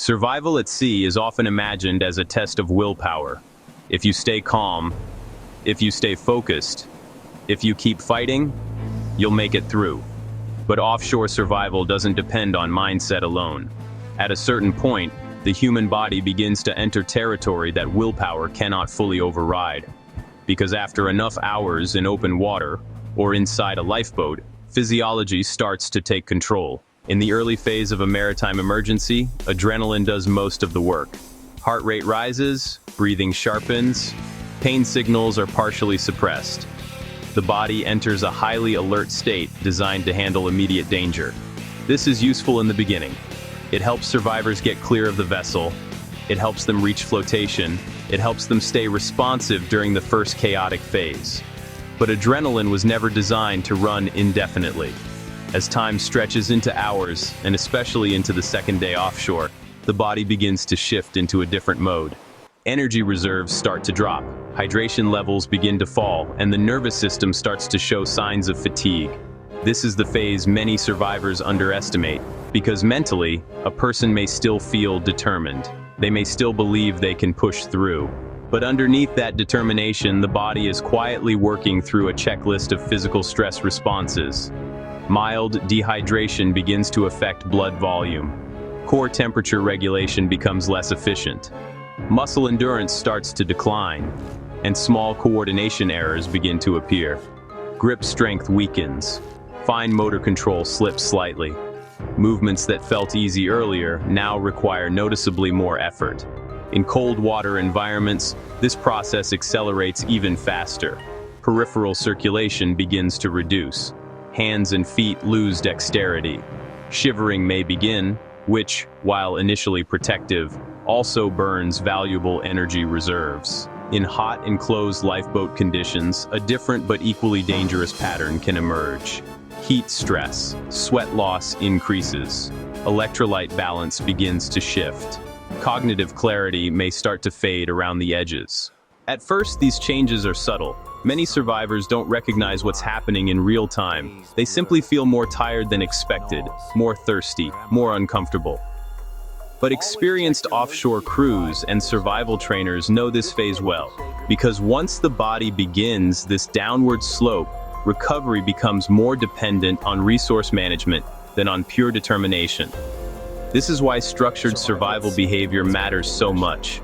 Survival at sea is often imagined as a test of willpower. If you stay calm, if you stay focused, if you keep fighting, you'll make it through. But offshore survival doesn't depend on mindset alone. At a certain point, the human body begins to enter territory that willpower cannot fully override. Because after enough hours in open water, or inside a lifeboat, physiology starts to take control. In the early phase of a maritime emergency, adrenaline does most of the work. Heart rate rises, breathing sharpens, pain signals are partially suppressed. The body enters a highly alert state designed to handle immediate danger. This is useful in the beginning. It helps survivors get clear of the vessel. It helps them reach flotation. It helps them stay responsive during the first chaotic phase. But adrenaline was never designed to run indefinitely. As time stretches into hours, and especially into the second day offshore, the body begins to shift into a different mode. Energy reserves start to drop, hydration levels begin to fall, and the nervous system starts to show signs of fatigue. This is the phase many survivors underestimate, because mentally, a person may still feel determined. They may still believe they can push through. But underneath that determination, the body is quietly working through a checklist of physical stress responses. Mild dehydration begins to affect blood volume. Core temperature regulation becomes less efficient. Muscle endurance starts to decline, and small coordination errors begin to appear. Grip strength weakens. Fine motor control slips slightly. Movements that felt easy earlier now require noticeably more effort. In cold water environments, this process accelerates even faster. Peripheral circulation begins to reduce. Hands and feet lose dexterity. Shivering may begin, which, while initially protective, also burns valuable energy reserves. In hot, enclosed lifeboat conditions, a different but equally dangerous pattern can emerge. Heat stress, sweat loss increases. Electrolyte balance begins to shift. Cognitive clarity may start to fade around the edges. At first, these changes are subtle. Many survivors don't recognize what's happening in real time. They simply feel more tired than expected, more thirsty, more uncomfortable. But experienced offshore crews and survival trainers know this phase well, because once the body begins this downward slope, recovery becomes more dependent on resource management than on pure determination. This is why structured survival behavior matters so much.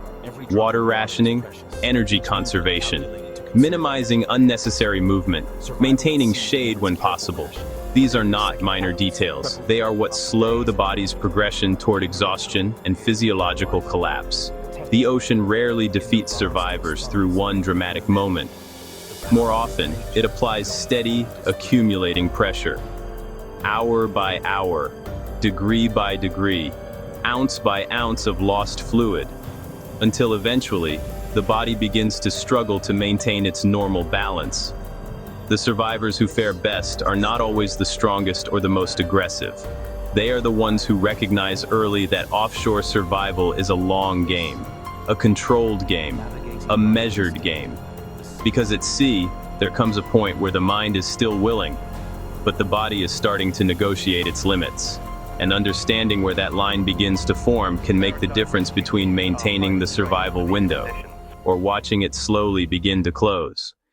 Water rationing, energy conservation, minimizing unnecessary movement, maintaining shade when possible. These are not minor details. They are what slow the body's progression toward exhaustion and physiological collapse. The ocean rarely defeats survivors through one dramatic moment. More often, it applies steady, accumulating pressure. Hour by hour, degree by degree, ounce by ounce of lost fluid, until eventually, the body begins to struggle to maintain its normal balance. The survivors who fare best are not always the strongest or the most aggressive. They are the ones who recognize early that offshore survival is a long game, a controlled game, a measured game. Because at sea, there comes a point where the mind is still willing, but the body is starting to negotiate its limits. And understanding where that line begins to form can make the difference between maintaining the survival window or watching it slowly begin to close.